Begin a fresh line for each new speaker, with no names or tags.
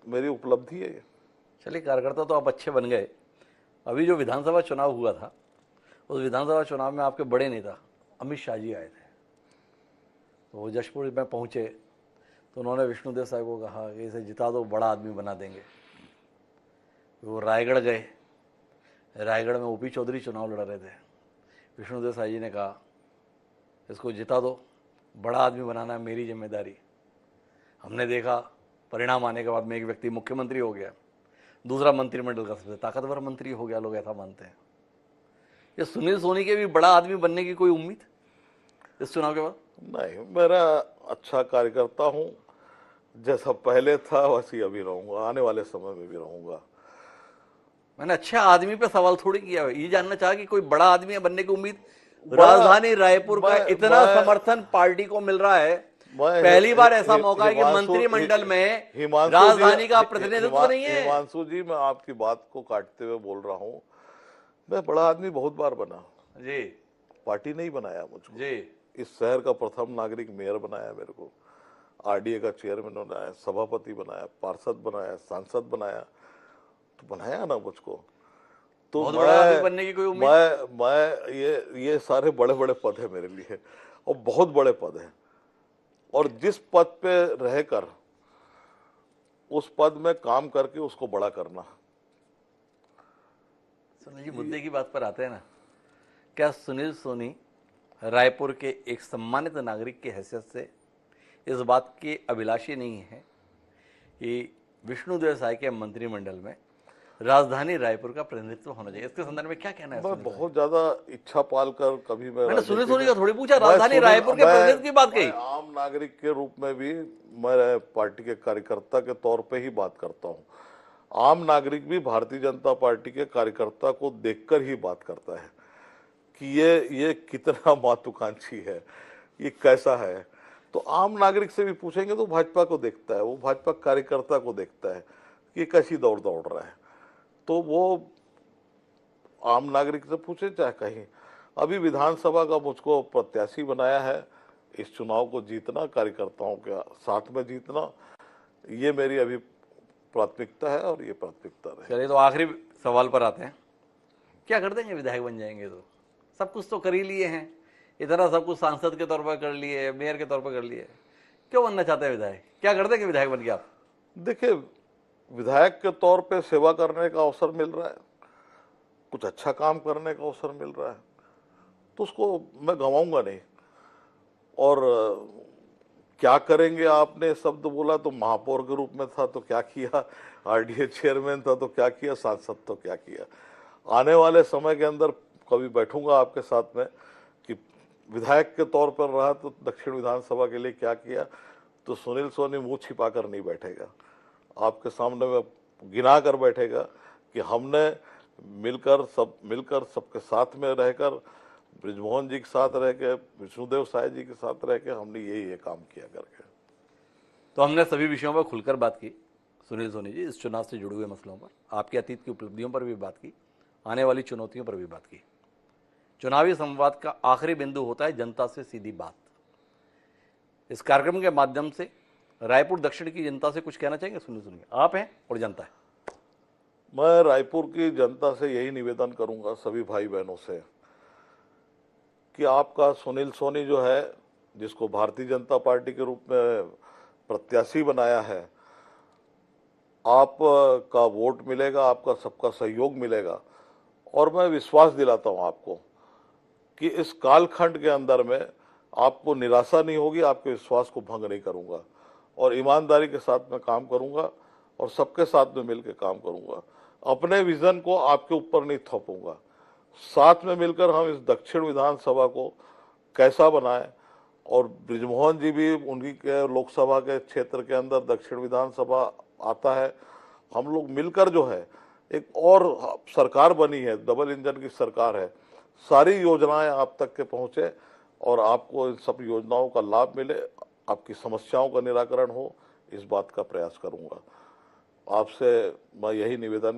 मेरी उपलब्धि है ये।
चलिए, कार्यकर्ता तो आप अच्छे बन गए। अभी जो विधानसभा चुनाव हुआ था, उस विधानसभा चुनाव में आपके बड़े नेता अमित शाह जी आए थे। तो वो जशपुर में पहुंचे तो उन्होंने विष्णुदेव साहब को कहा कि इसे जिता दो, बड़ा आदमी बना देंगे। वो रायगढ़ गए। रायगढ़ में ओपी चौधरी चुनाव लड़ रहे थे। विष्णुदेव साहब जी ने कहा इसको जिता दो, बड़ा आदमी बनाना है मेरी जिम्मेदारी। हमने देखा परिणाम आने के बाद में एक व्यक्ति मुख्यमंत्री हो गया, दूसरा मंत्रिमंडल का सबसे ताकतवर मंत्री हो गया, लोग ऐसा मानते हैं। ये सुनील सोनी के भी बड़ा आदमी बनने की कोई उम्मीद इस चुनाव के बाद?
नहीं, मेरा अच्छा कार्यकर्ता हूँ, जैसा पहले था वैसे अभी रहूंगा, आने वाले समय में भी रहूंगा।
मैंने अच्छा आदमी पे सवाल थोड़ी किया है, ये जानना चाहा कि कोई बड़ा आदमी बनने की उम्मीद। राजधानी रायपुर का इतना समर्थन पार्टी को मिल रहा है, पहली बार ऐसा मौका है कि मंत्रिमंडल में राजधानी का प्रतिनिधित्व नहीं है।
हिमांशु जी, मैं आपकी बात को काटते हुए बोल रहा हूँ, मैं बड़ा आदमी बहुत बार बना
जी,
पार्टी नहीं बनाया मुझको
जी।
इस शहर का प्रथम नागरिक मेयर बनाया, मेरे को आरडीए का चेयरमैन बनाया, सभापति बनाया, पार्षद बनाया, सांसद बनाया, तो बनाया ना मुझको। तो
बहुत बड़ा आदमी बनने की कोई उम्मीद?
मैं ये सारे बड़े बड़े पद है मेरे लिए, और बहुत बड़े पद हैं, और जिस पद पे रहकर उस पद में काम करके उसको बड़ा करना।
सुनील जी, मुद्दे की बात पर आते हैं ना, क्या सुनील सोनी रायपुर के एक सम्मानित नागरिक की हैसियत से इस बात के अभिलाषी नहीं है कि विष्णुदेव साय के मंत्रिमंडल में राजधानी रायपुर का प्रतिनिधित्व होना चाहिए? इसके संदर्भ में क्या कहना है?
मैं बहुत ज्यादा इच्छा पाल कर कभी
मैंने सुनील सोनी का थोड़ी पूछा, राजधानी रायपुर के प्रतिनिधित्व की बात कही।
आम नागरिक के रूप में भी मैं पार्टी के कार्यकर्ता के तौर पे ही बात करता हूँ। आम नागरिक भी भारतीय जनता पार्टी के कार्यकर्ता को देखकर ही बात करता है कि ये कितना महत्वाकांक्षी है, ये कैसा है। तो आम नागरिक से भी पूछेंगे तो भाजपा को देखता है, वो भाजपा कार्यकर्ता को देखता है कि कैसी दौड़ रहा है। तो वो आम नागरिक से पूछे चाहे कहीं। अभी विधानसभा का मुझको प्रत्याशी बनाया है, इस चुनाव को जीतना, कार्यकर्ताओं के साथ में जीतना, ये मेरी अभी प्राथमिकता है और ये प्राथमिकता रहे।
चलिए, तो आखिरी सवाल पर आते हैं। क्या कर देंगे विधायक बन जाएंगे तो? सब कुछ तो कर ही लिए हैं, इतना सब कुछ सांसद के तौर पर कर लिए, मेयर के तौर पर कर लिए, क्यों बनना चाहते हैं विधायक? क्या कर देंगे विधायक बन के आप?
देखिए, विधायक के तौर पे सेवा करने का अवसर मिल रहा है, कुछ अच्छा काम करने का अवसर मिल रहा है, तो उसको मैं गंवाऊंगा नहीं। और क्या करेंगे, आपने शब्द बोला तो महापौर के रूप में था तो क्या किया, आरडीए चेयरमैन था तो क्या किया, सांसद तो क्या किया। आने वाले समय के अंदर कभी बैठूंगा आपके साथ में कि विधायक के तौर पर रहा तो दक्षिण विधानसभा के लिए क्या किया, तो सुनील सोनी मुंह छिपा कर नहीं बैठेगा, आपके सामने में गिना कर बैठेगा कि हमने मिलकर सबके साथ में रहकर, ब्रिजमोहन जी के साथ रह के, विष्णुदेव साय जी के साथ रह के हमने ये काम किया करके।
तो हमने सभी विषयों पर खुलकर बात की सुनील सोनी जी, इस चुनाव से जुड़े हुए मसलों पर, आपके अतीत की उपलब्धियों पर भी बात की, आने वाली चुनौतियों पर भी बात की। चुनावी संवाद का आखिरी बिंदु होता है जनता से सीधी बात। इस कार्यक्रम के माध्यम से रायपुर दक्षिण की जनता से कुछ कहना चाहेंगे सुनील सोनी? आप हैं और जनता है।
मैं रायपुर की जनता से यही निवेदन करूंगा, सभी भाई बहनों से, कि आपका सुनील सोनी जो है, जिसको भारतीय जनता पार्टी के रूप में प्रत्याशी बनाया है, आपका वोट मिलेगा, आपका सबका सहयोग मिलेगा, और मैं विश्वास दिलाता हूं आपको कि इस कालखंड के अंदर में आपको निराशा नहीं होगी, आपके विश्वास को भंग नहीं करूंगा, और ईमानदारी के साथ मैं काम करूंगा और सबके साथ में मिलकर काम करूंगा। अपने विजन को आपके ऊपर नहीं थोपूंगा, साथ में मिलकर हम इस दक्षिण विधानसभा को कैसा बनाएं, और ब्रिजमोहन जी भी, उनकी के लोकसभा के क्षेत्र के अंदर दक्षिण विधानसभा आता है, हम लोग मिलकर जो है एक और सरकार बनी है, डबल इंजन की सरकार है, सारी योजनाएं आप तक के पहुंचे और आपको इन सब योजनाओं का लाभ मिले, आपकी समस्याओं का निराकरण हो, इस बात का प्रयास करूंगा। आपसे मैं यही निवेदन